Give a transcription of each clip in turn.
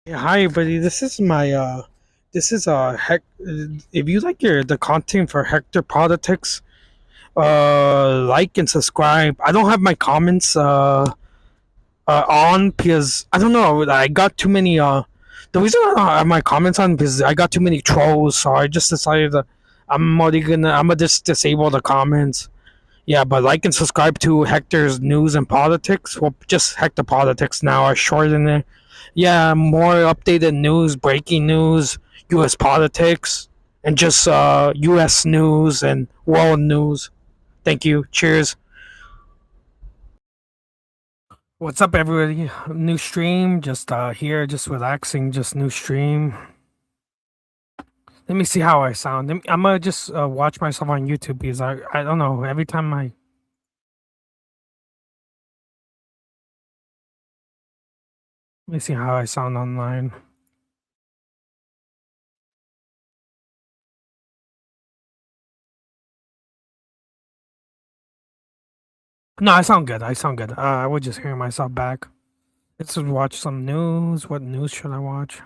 Yeah, hi everybody. This is Heck. If you like the content for Hector Politics, like and subscribe. I don't have my comments on because I don't know. I got too many the reason I don't have my comments on because I got too many trolls, so I just decided that I'm gonna just disable the comments. Yeah, but like and subscribe to Hector's News and Politics. Well, just Hector Politics now. I shorten it. Yeah, more updated news, breaking news, U.S. politics, and just U.S. news and world news. Thank you. Cheers. What's up, everybody? New stream. Just here, just relaxing. Just new stream. Let me see how I sound. I'm gonna just watch myself on YouTube because I don't know. Every time I let me see how I sound online. No, I sound good. I sound good. I was just hearing myself back. Let's just watch some news. What news should I watch?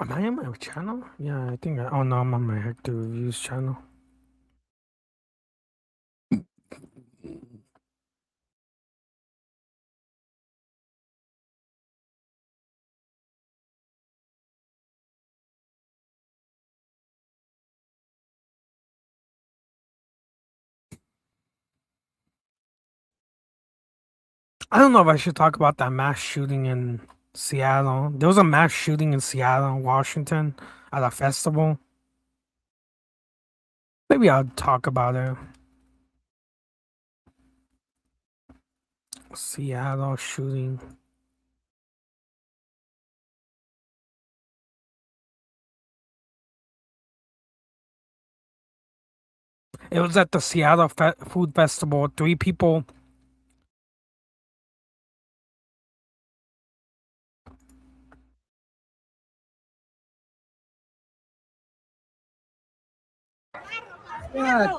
Am I on my channel? Yeah, I think. Oh no, I'm on my Hector Reviews channel. I don't know if I should talk about that mass shooting in Seattle. There was a mass shooting in Seattle, Washington, at a festival. Maybe I'll talk about it. Seattle shooting. It was at the Seattle Food Festival. Three people. Yeah.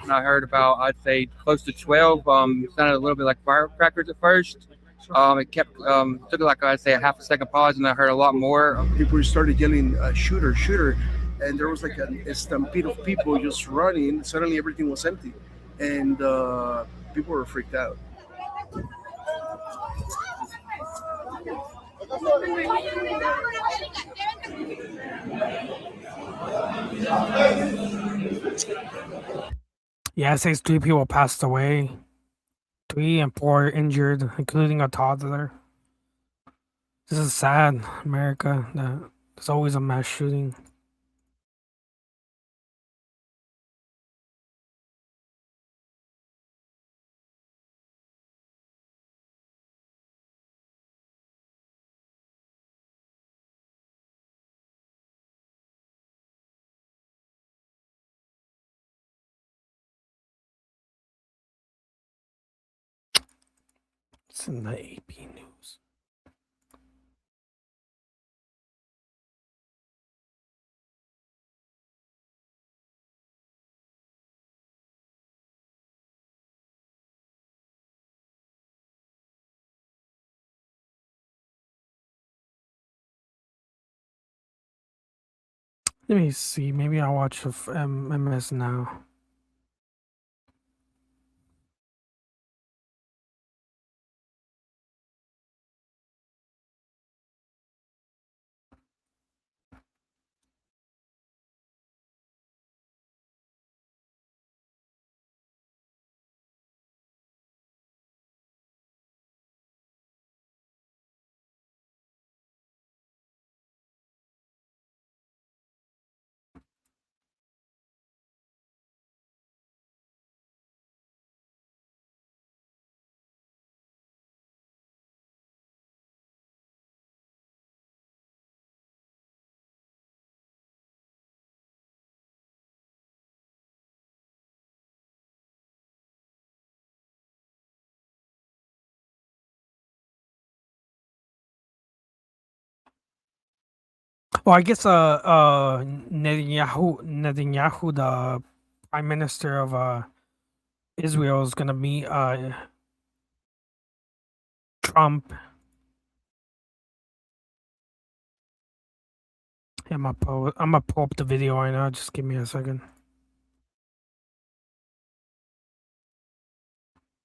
I heard about, I'd say, close to 12. Sounded a little bit like firecrackers at first. It kept took like I'd say a half a second pause, and I heard a lot more. People started yelling, "Shooter, shooter!" And there was like a stampede of people just running. Suddenly, everything was empty, and people were freaked out. Yeah, it says three people passed away. 3 and 4 injured, including a toddler. This is sad, America. There's always a mass shooting. It's in the AP news. Let me see. Maybe I'll watch the MS now. Well, I guess Netanyahu, the prime minister of Israel, is gonna meet Trump. I'm gonna pull up the video right now. Just give me a second.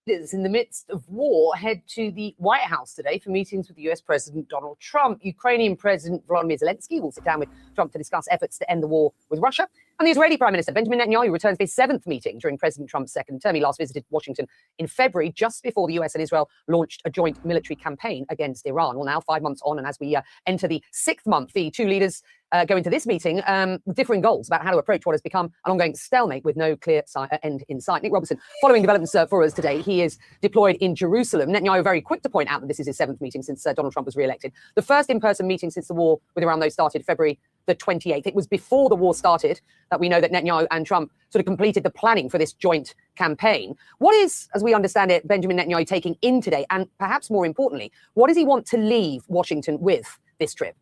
Leaders in the midst of war head to the White House today for meetings with US President Donald Trump. Ukrainian President Volodymyr Zelensky will sit down with Trump to discuss efforts to end the war with Russia. And the Israeli Prime Minister Benjamin Netanyahu returns for his 7th meeting during President Trump's second term. He last visited Washington in February, just before the US and Israel launched a joint military campaign against Iran. Well, now 5 months on, and as we enter the 6th month, the two leaders go into this meeting with differing goals about how to approach what has become an ongoing stalemate with no clear end in sight. Nick Robertson, following developments for us today, he is deployed in Jerusalem. Netanyahu very quick to point out that this is his 7th meeting since Donald Trump was re-elected. The first in-person meeting since the war with Iran, though, started February the 28th. It was before the war started that we know that Netanyahu and Trump sort of completed the planning for this joint campaign. What is, as we understand it, Benjamin Netanyahu taking in today? And perhaps more importantly, what does he want to leave Washington with this trip?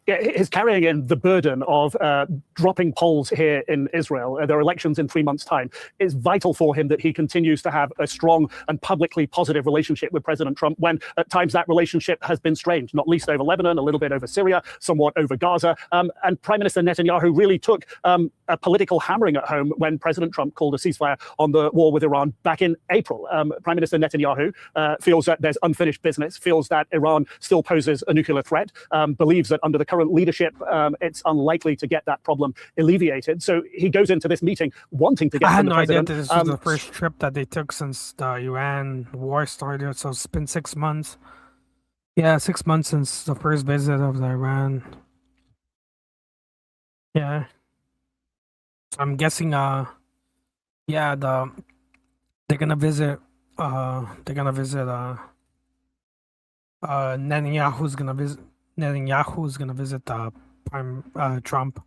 Yeah, he's carrying in the burden of dropping polls here in Israel. There are elections in 3 months' time. It's vital for him that he continues to have a strong and publicly positive relationship with President Trump when at times that relationship has been strained, not least over Lebanon, a little bit over Syria, somewhat over Gaza. And Prime Minister Netanyahu really took a political hammering at home when President Trump called a ceasefire on the war with Iran back in April. Prime Minister Netanyahu feels that there's unfinished business, feels that Iran still poses a nuclear threat, believes that under the current leadership, it's unlikely to get that problem alleviated. So he goes into this meeting wanting to get. I had from the no idea president. that this was the first trip that they took since the Iran war started. So it's been 6 months. Yeah, 6 months since the first visit of the Iran. Yeah. So I'm guessing they're gonna visit Netanyahu's gonna visit Trump.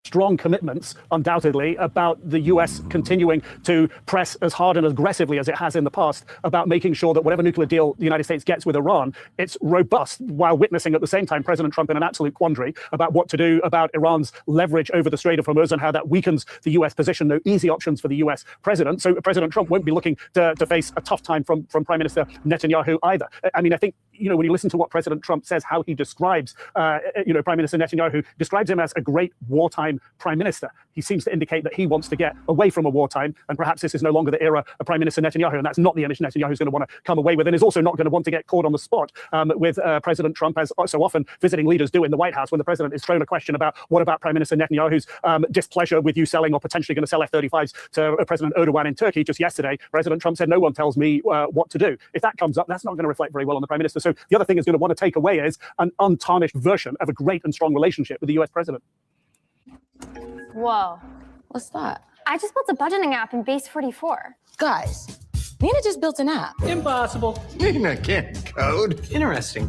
Strong commitments, undoubtedly, about the US continuing to press as hard and as aggressively as it has in the past about making sure that whatever nuclear deal the United States gets with Iran, it's robust, while witnessing at the same time President Trump in an absolute quandary about what to do about Iran's leverage over the Strait of Hormuz and how that weakens the US position. No easy options for the US president. So President Trump won't be looking to face a tough time from Prime Minister Netanyahu either. I mean, I think, when you listen to what President Trump says, how he describes, Prime Minister Netanyahu describes him as a great wartime prime minister. He seems to indicate that he wants to get away from a wartime, and perhaps this is no longer the era of Prime Minister Netanyahu, and that's not the image Netanyahu is going to want to come away with, and is also not going to want to get caught on the spot with President Trump, as so often visiting leaders do in the White House when the president is thrown a question about what about Prime Minister Netanyahu's displeasure with you selling or potentially going to sell F-35s to President Erdogan in Turkey. Just yesterday, President Trump said, no one tells me what to do. If that comes up, that's not going to reflect very well on the Prime Minister. So the other thing is going to want to take away is an untarnished version of a great and strong relationship with the US president. Whoa. What's that? I just built a budgeting app in Base 44. Guys, Nina just built an app. Impossible. Nina can't code. Interesting.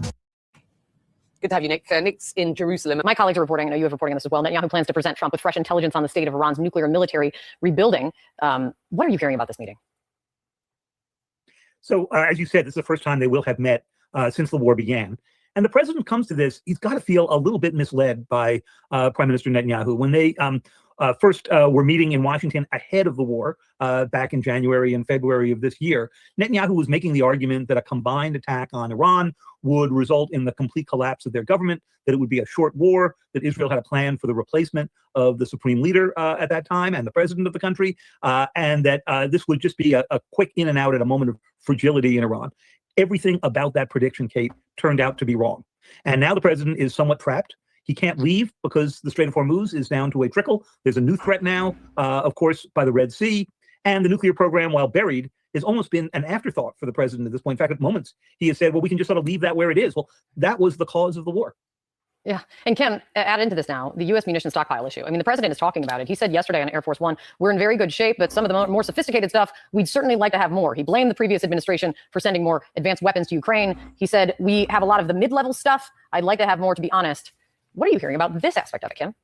Good to have you, Nick. Nick's in Jerusalem. My colleagues are reporting, I know you have reporting on this as well, Netanyahu plans to present Trump with fresh intelligence on the state of Iran's nuclear and military rebuilding. What are you hearing about this meeting? So, as you said, this is the first time they will have met since the war began. And the president comes to this, he's got to feel a little bit misled by Prime Minister Netanyahu. When they first were meeting in Washington ahead of the war back in January and February of this year, Netanyahu was making the argument that a combined attack on Iran would result in the complete collapse of their government, that it would be a short war, that Israel had a plan for the replacement of the supreme leader at that time and the president of the country, and that this would just be a quick in and out at a moment of fragility in Iran. Everything about that prediction, Kate, turned out to be wrong. And now the president is somewhat trapped. He can't leave because the Strait of Hormuz is down to a trickle. There's a new threat now, of course, by the Red Sea. And the nuclear program, while buried, has almost been an afterthought for the president at this point. In fact, at moments, he has said, well, we can just sort of leave that where it is. Well, that was the cause of the war. Yeah. And Kim, add into this now, the U.S. munitions stockpile issue. I mean, the president is talking about it. He said yesterday on Air Force One, we're in very good shape, but some of the more sophisticated stuff, we'd certainly like to have more. He blamed the previous administration for sending more advanced weapons to Ukraine. He said, we have a lot of the mid-level stuff. I'd like to have more, to be honest. What are you hearing about this aspect of it, Kim?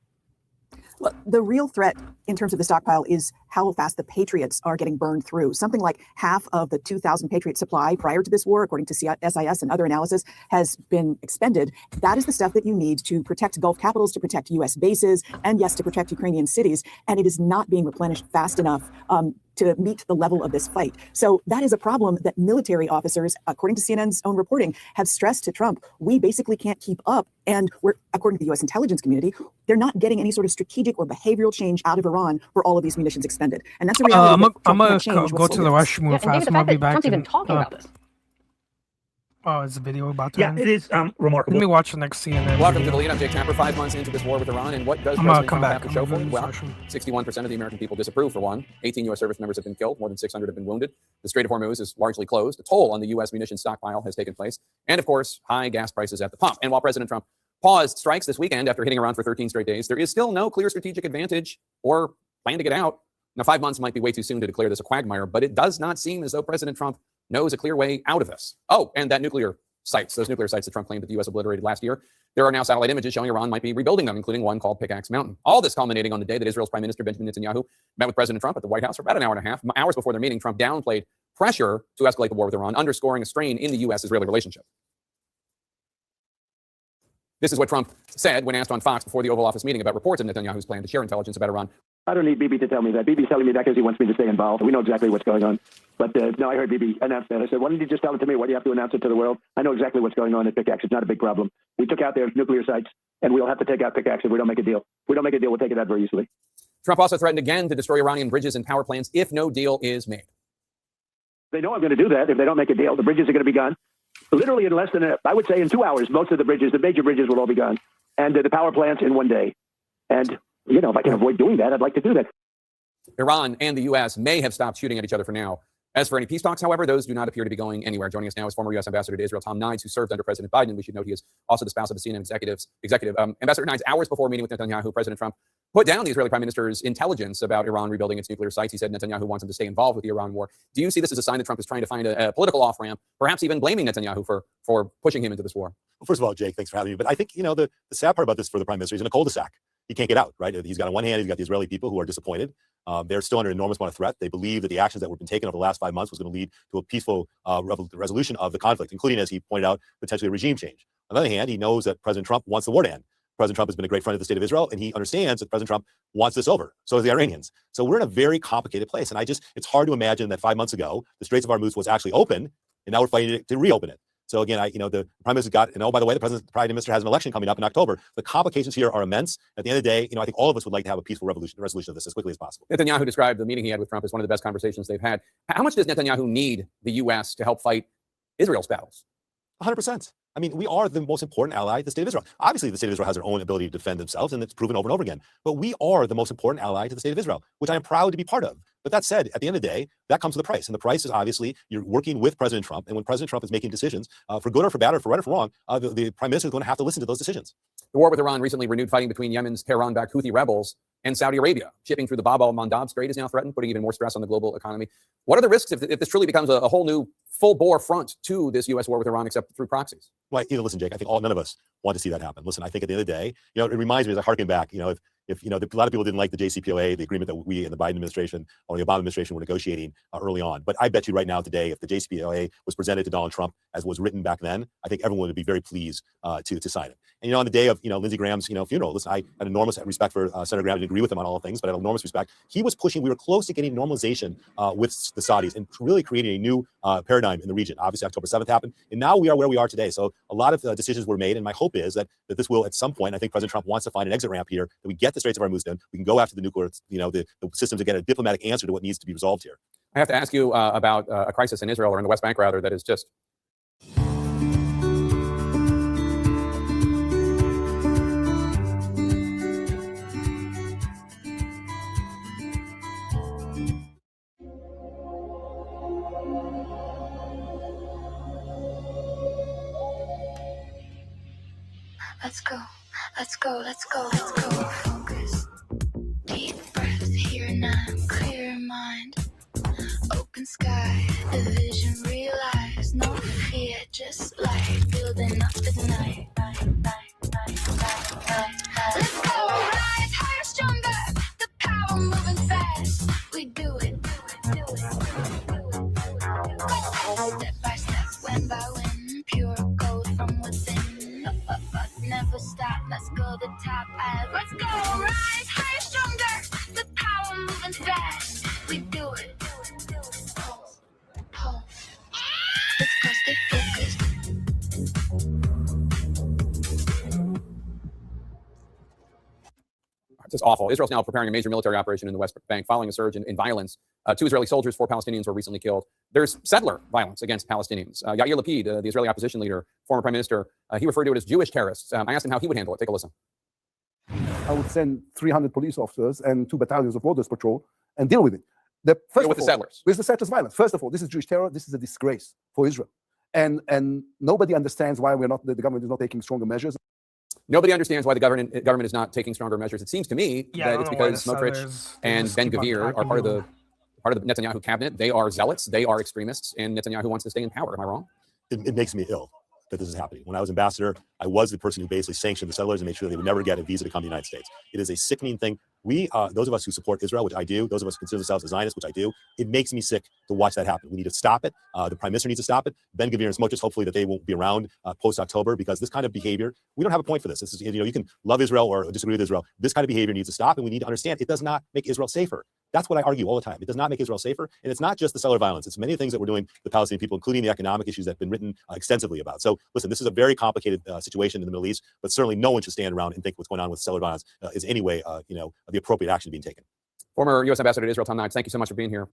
Look, the real threat in terms of the stockpile is how fast the Patriots are getting burned through. Something like half of the 2,000 Patriot supply prior to this war, according to SIS and other analysis, has been expended. That is the stuff that you need to protect Gulf capitals, to protect U.S. bases, and yes, to protect Ukrainian cities. And it is not being replenished fast enough to meet the level of this fight. So that is a problem that military officers, according to CNN's own reporting, have stressed to Trump. We basically can't keep up. And we're, according to the U.S. intelligence community, they're not getting any sort of strategic or behavioral change out of Iran for all of these munitions expended. And that's a reality. I'm going to go to the restroom fast, and I'll be back. Trump's even talking about this. Oh, is the video about to Yeah, end? it is remarkable. Let me watch the next CNN. Welcome video. to the lead. I'm Jake Tapper. 5 months into this war with Iran, and what does I'm President come Trump back. have to show for it? I'm Well, gonna 61% of the American people disapprove, for one. 18 U.S. service members have been killed. More than 600 have been wounded. The Strait of Hormuz is largely closed. A toll on the U.S. munitions stockpile has taken place. And, of course, high gas prices at the pump. And while President Trump paused strikes this weekend after hitting Iran for 13 straight days, there is still no clear strategic advantage or plan to get out. Now, 5 months might be way too soon to declare this a quagmire, but it does not seem as though President Trump knows a clear way out of this. Oh, and that nuclear sites, those nuclear sites that Trump claimed that the U.S. obliterated last year, there are now satellite images showing Iran might be rebuilding them, including one called Pickaxe Mountain. All this culminating on the day that Israel's Prime Minister Benjamin Netanyahu met with President Trump at the White House for about an hour and a half. Hours before their meeting, Trump downplayed pressure to escalate the war with Iran, underscoring a strain in the U.S.-Israeli relationship. This is what Trump said when asked on Fox before the Oval Office meeting about reports of Netanyahu's plan to share intelligence about Iran. I don't need Bibi to tell me that. Bibi's telling me that because he wants me to stay involved. We know exactly what's going on. But no, I heard Bibi announce that. I said, why don't you just tell it to me? Why do you have to announce it to the world? I know exactly what's going on at Pickaxe. It's not a big problem. We took out their nuclear sites, and we'll have to take out Pickaxe if we don't make a deal. If we don't make a deal, we'll take it out very easily. Trump also threatened again to destroy Iranian bridges and power plants if no deal is made. They know I'm going to do that if they don't make a deal. The bridges are going to be gone. Literally in less than, I would say in 2 hours, most of the bridges, the major bridges will all be gone. And the power plants in 1 day. And, you know, if I can avoid doing that, I'd like to do that. Iran and the U.S. may have stopped shooting at each other for now. As for any peace talks, however, those do not appear to be going anywhere. Joining us now is former U.S. Ambassador to Israel, Tom Nides, who served under President Biden. We should note he is also the spouse of the CNN executive. Ambassador Nides, hours before meeting with Netanyahu, President Trump put down the Israeli Prime Minister's intelligence about Iran rebuilding its nuclear sites. He said Netanyahu wants him to stay involved with the Iran war. Do you see this as a sign that Trump is trying to find a political off-ramp, perhaps even blaming Netanyahu for pushing him into this war? Well, first of all, Jake, thanks for having me. But I think, you know, the sad part about this for the Prime Minister, he's in a cul-de-sac. He can't get out, right? He's got on one hand, he's got the Israeli people who are disappointed. They're still under an enormous amount of threat. They believe that the actions that were been taken over the last 5 months was going to lead to a peaceful resolution of the conflict, including, as he pointed out, potentially a regime change. On the other hand, he knows that President Trump wants the war to end. President Trump has been a great friend of the state of Israel, and he understands that President Trump wants this over. So do the Iranians. So we're in a very complicated place. And it's hard to imagine that 5 months ago, the Straits of Hormuz was actually open, and now we're fighting to reopen it. So again, the Prime Minister got, and oh, by the way, the Prime Minister has an election coming up in October. The complications here are immense. At the end of the day, I think all of us would like to have a peaceful resolution of this as quickly as possible. Netanyahu described the meeting he had with Trump as one of the best conversations they've had. How much does Netanyahu need the U.S. to help fight Israel's battles? 100%. I mean, we are the most important ally, the state of Israel. Obviously, the state of Israel has their own ability to defend themselves, and it's proven over and over again. But we are the most important ally to the state of Israel, which I am proud to be part of. But that said, at the end of the day, that comes with a price. And the price is obviously you're working with President Trump. And when President Trump is making decisions, for good or for bad or for right or for wrong, the Prime Minister is going to have to listen to those decisions. The war with Iran recently renewed fighting between Yemen's Tehran-backed Houthi rebels and Saudi Arabia. Shipping through the Bab al-Mandab Strait is now threatened, putting even more stress on the global economy. What are the risks if this truly becomes a whole new full-bore front to this U.S. war with Iran, except through proxies? Well, listen, Jake, I think none of us want to see that happen. Listen, I think at the end of the day, it reminds me, as I harken back, if a lot of people didn't like the JCPOA, the agreement that we in the Biden administration or the Obama administration were negotiating early on. But I bet you right now today, if the JCPOA was presented to Donald Trump as was written back then, I think everyone would be very pleased to sign it. And on the day of Lindsey Graham's funeral, listen, I had enormous respect for Senator Graham. I didn't agree with him on all things, but I had enormous respect. He was pushing. We were close to getting normalization with the Saudis and really creating a new paradigm in the region. Obviously, October 7th happened, and now we are where we are today. So a lot of decisions were made, and my hope is that this will, at some point, I think President Trump wants to find an exit ramp here, that we get the Straits of Hormuz done. We can go after the nuclear, the systems to get a diplomatic answer to what needs to be resolved here. I have to ask you about a crisis in Israel, or in the West Bank, rather, that is just... Let's go, let's go, let's go, let's go. Focus, deep breath, here now, clear mind. Open sky, the vision realize. No fear, just light, building up the night. Let's go, rise higher, stronger. we do it. Pulse, pulse. Let's go, stay focused. It's just awful. Israel's now preparing a major military operation in the West Bank following a surge in violence. 2 Israeli soldiers, 4 Palestinians were recently killed. There's settler violence against Palestinians. Yair Lapid, the Israeli opposition leader, former prime minister, he referred to it as Jewish terrorists. I asked him how he would handle it. Take a listen. I would send 300 police officers and 2 battalions of Borders Patrol and deal with it. First with of the all, settlers. With the settlers' violence. First of all, this is Jewish terror. This is a disgrace for Israel. And nobody understands why the government is not taking stronger measures. Nobody understands why the government is not taking stronger measures. It seems to me that it's because Smotrich and Ben Gvir are part of the Netanyahu cabinet. They are zealots. They are extremists, and Netanyahu wants to stay in power. Am I wrong? It makes me ill that this is happening. When I was ambassador, I was the person who basically sanctioned the settlers and made sure they would never get a visa to come to the United States. It is a sickening thing. We, those of us who support Israel, which I do, those of us who consider themselves as Zionists, which I do, it makes me sick to watch that happen. We need to stop it. The prime minister needs to stop it. Ben Gvir and Smotrich, hopefully that they won't be around post-October, because this kind of behavior, we don't have a point for this. This is, you can love Israel or disagree with Israel. This kind of behavior needs to stop, and we need to understand it does not make Israel safer. That's what I argue all the time. It does not make Israel safer, and it's not just the settler violence. It's many things that we're doing to the Palestinian people, including the economic issues that have been written extensively about. So listen, this is a very complicated situation in the Middle East, but certainly no one should stand around and think what's going on with settler violence is any way, the appropriate action being taken. Former U.S. Ambassador to Israel, Tom Knight, thank you so much for being here.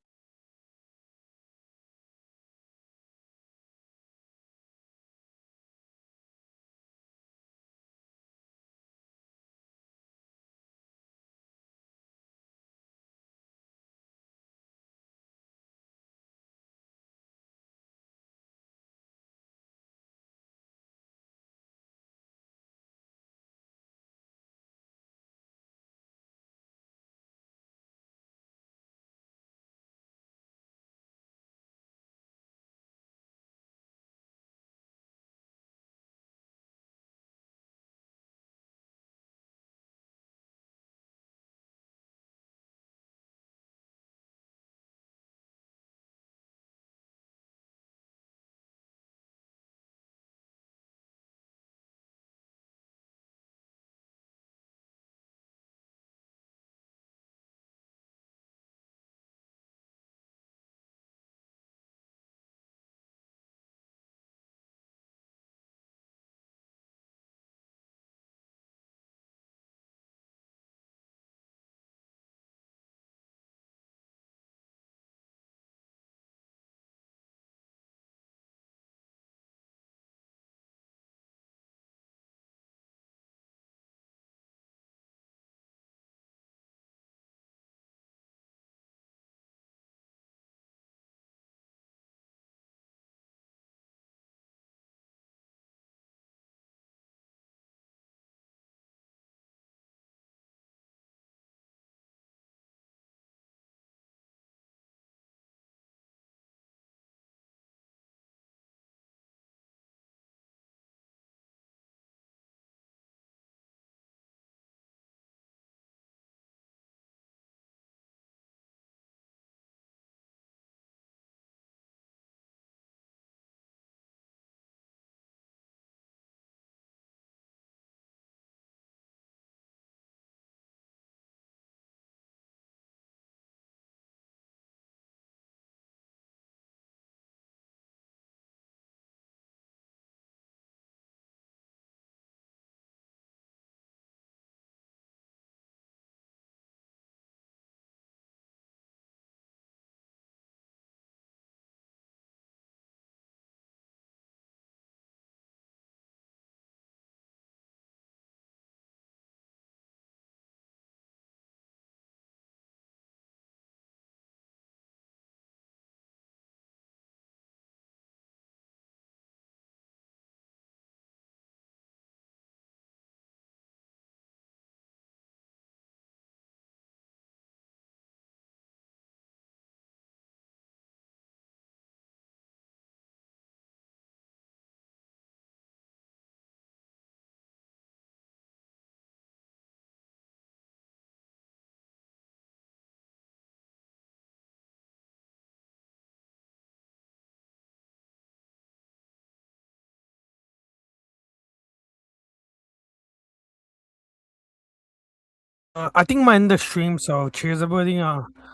I think I'm in the stream, so cheers, everybody.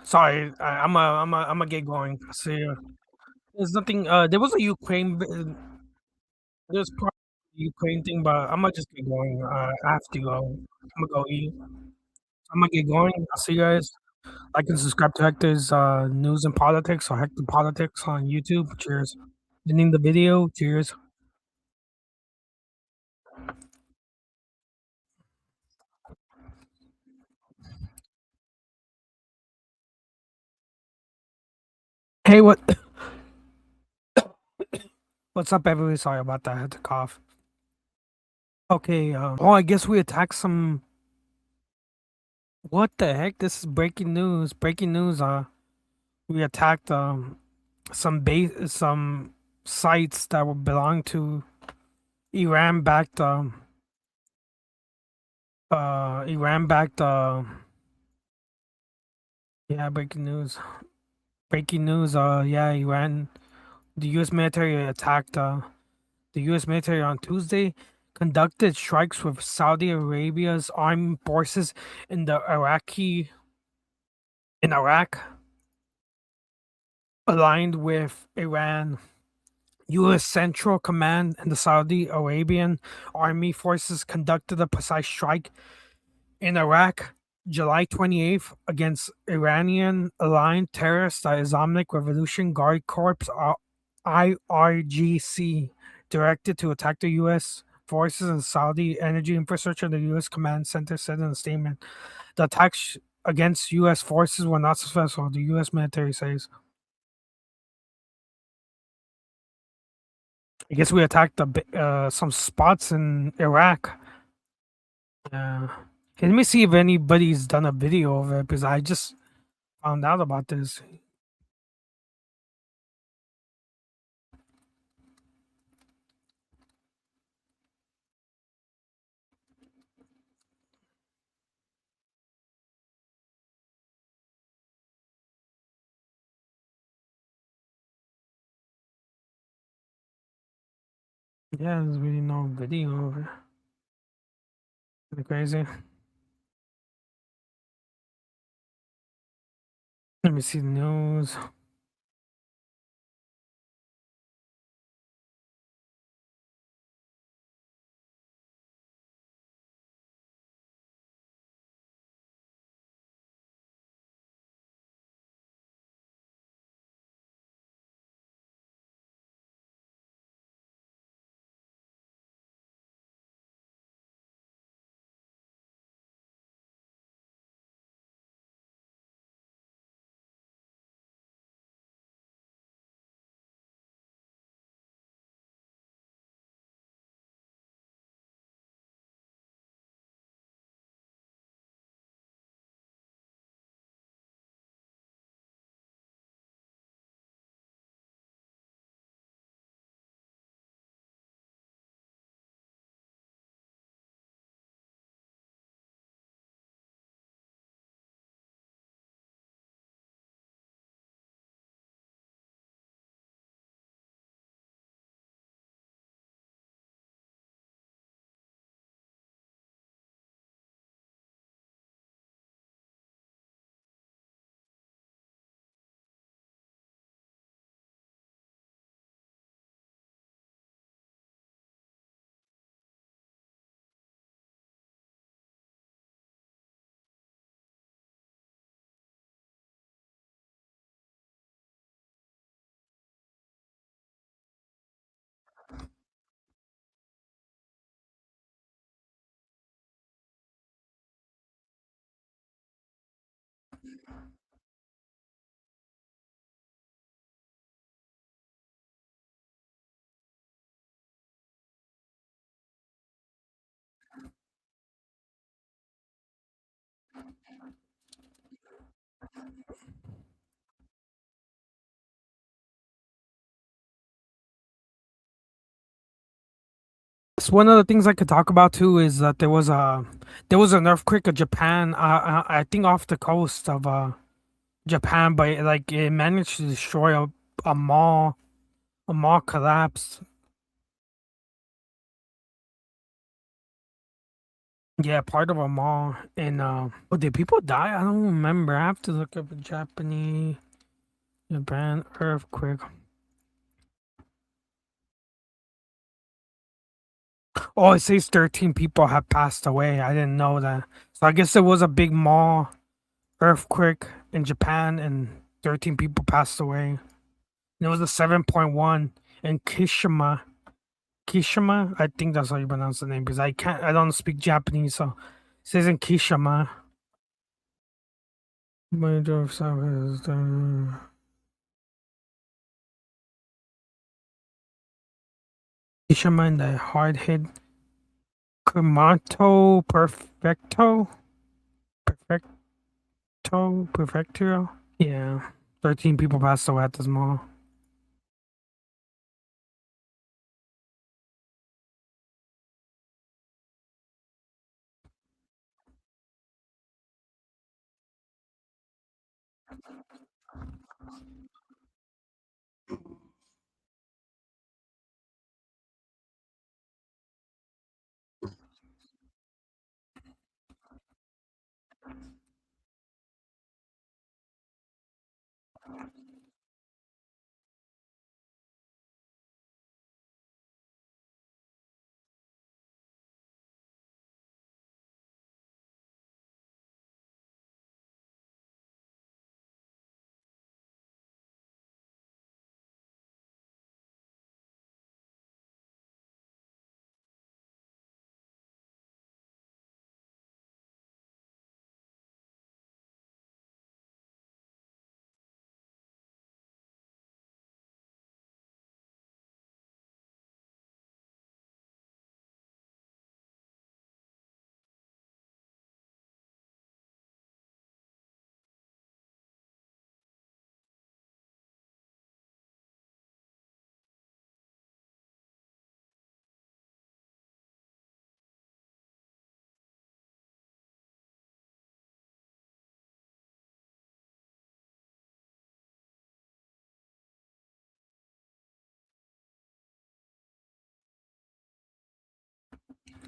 Sorry, I'm a get going. See, there's nothing. There was a there's probably a Ukraine thing, but I'm gonna just get going. I have to go. I'm gonna go eat. I'm gonna get going. I'll see you guys. Like and subscribe to Hector's News and Politics or Hector Politics on YouTube. Cheers. Ending the video. Cheers. Hey, what? What's up, everybody? Sorry about that. I had to cough. Okay. Oh, I guess we attacked some. What the heck? This is breaking news. Breaking news. We attacked some sites that would belong to Iran-backed Iran-backed yeah, breaking news. Breaking news. Yeah, Iran. The U.S. military attacked. The U.S. military on Tuesday conducted strikes with Saudi Arabia's armed forces in Iraq, aligned with Iran. U.S. Central Command and the Saudi Arabian Army Forces conducted a precise strike in Iraq July 28th against Iranian-aligned terrorists, the Islamic Revolution Guard Corps (IRGC), directed to attack the U.S. forces and Saudi energy infrastructure, the U.S. Command Center said in a statement. The attacks against U.S. forces were not successful, the U.S. military says. I guess we attacked some spots in Iraq. Let me see if anybody's done a video of it, because I just found out about this. Yeah, there's really no video of it. Kinda crazy. Let me see the news. So one of the things I could talk about too is that there was an earthquake in Japan. I think off the coast of Japan, but it managed to destroy a mall. A mall collapsed. Yeah, part of a mall. And oh, did people die? I don't remember. I have to look up a Japan earthquake. Oh, it says 13 people have passed away. I didn't know that. So I guess it was a big mall earthquake in Japan, and 13 people passed away. And it was a 7.1 in Kishima. Kishima, I think that's how you pronounce the name, because I don't speak Japanese, so it says in Kishima. Major service. Kishima in the hard hit Kumato Prefecture. Yeah, 13 people passed away at this mall.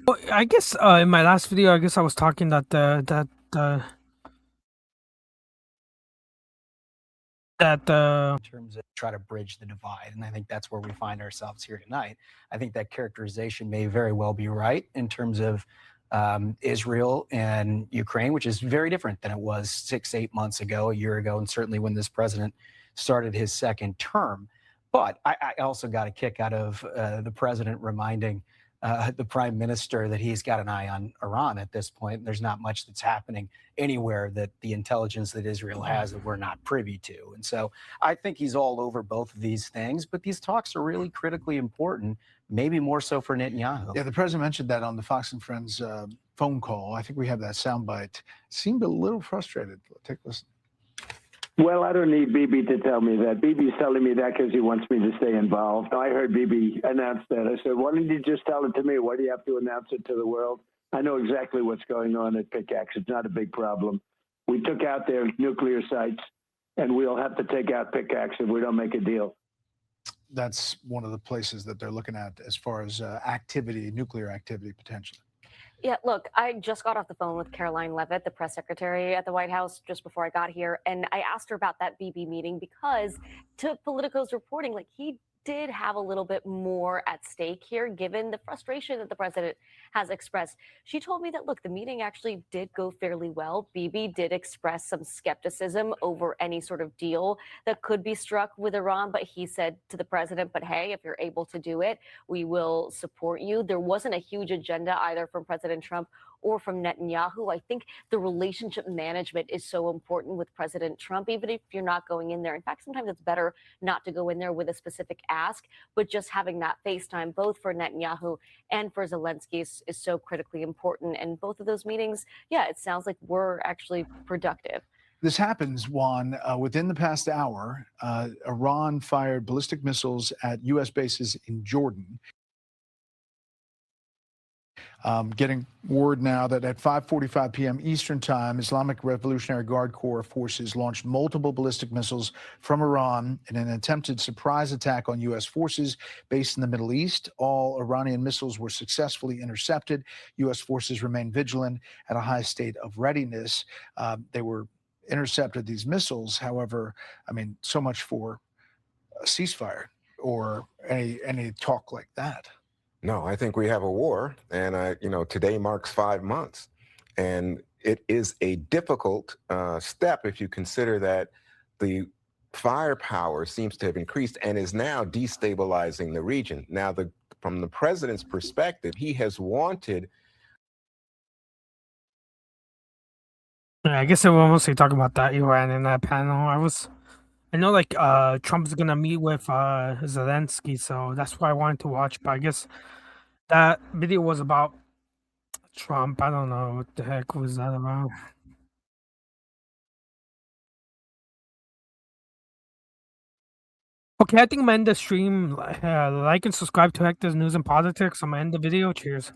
Well, I guess in my last video, I guess I was talking that the in terms of try to bridge the divide. And I think that's where we find ourselves here tonight. I think that characterization may very well be right in terms of Israel and Ukraine, which is very different than it was 6-8 months ago, a year ago, and certainly when this president started his second term. But I also got a kick out of the president reminding the prime minister that he's got an eye on Iran at this point. There's not much that's happening anywhere that the intelligence that Israel has that we're not privy to. And so I think he's all over both of these things, but these talks are really critically important, maybe more so for Netanyahu. Yeah, the president mentioned that on the Fox and Friends phone call. I think we have that soundbite. Seemed a little frustrated. Take a listen. Well, I don't need Bibi to tell me that. Bibi's telling me that because he wants me to stay involved. I heard Bibi announce that. I said, why don't you just tell it to me? Why do you have to announce it to the world? I know exactly what's going on at Pickaxe. It's not a big problem. We took out their nuclear sites, and we'll have to take out Pickaxe if we don't make a deal. That's one of the places that they're looking at as far as activity, nuclear activity potentially. Yeah, look, I just got off the phone with Caroline Levitt, the press secretary at the White House, just before I got here. And I asked her about that Bibi meeting because to Politico's reporting, like he did have a little bit more at stake here, given the frustration that the president has expressed. She told me that, look, the meeting actually did go fairly well. Bibi did express some skepticism over any sort of deal that could be struck with Iran. But he said to the president, but hey, if you're able to do it, we will support you. There wasn't a huge agenda either from President Trump or from Netanyahu. I think the relationship management is so important with President Trump, even if you're not going in there. In fact, sometimes it's better not to go in there with a specific ask, but just having that FaceTime, both for Netanyahu and for Zelensky, is so critically important. And both of those meetings, yeah, it sounds like were actually productive. This happens, Juan, within the past hour. Iran fired ballistic missiles at U.S. bases in Jordan. Getting word now that at 5:45 p.m. Eastern Time, Islamic Revolutionary Guard Corps forces launched multiple ballistic missiles from Iran in an attempted surprise attack on U.S. forces based in the Middle East. All Iranian missiles were successfully intercepted. U.S. forces remain vigilant at a high state of readiness. They were intercepted, these missiles. However, I mean, so much for a ceasefire or any talk like that. No, I think we have a war, and today marks 5 months, and it is a difficult step if you consider that the firepower seems to have increased and is now destabilizing the region. Now, from the president's perspective, he has wanted. Yeah, I guess they were mostly talking about that Iran in that panel. I know like Trump's gonna meet with Zelensky, so that's why I wanted to watch. But I guess that video was about Trump. I don't know what the heck was that about. Okay, I think I'm gonna end the stream. Like and subscribe to Hector's News and Politics. I'm gonna end the video. Cheers.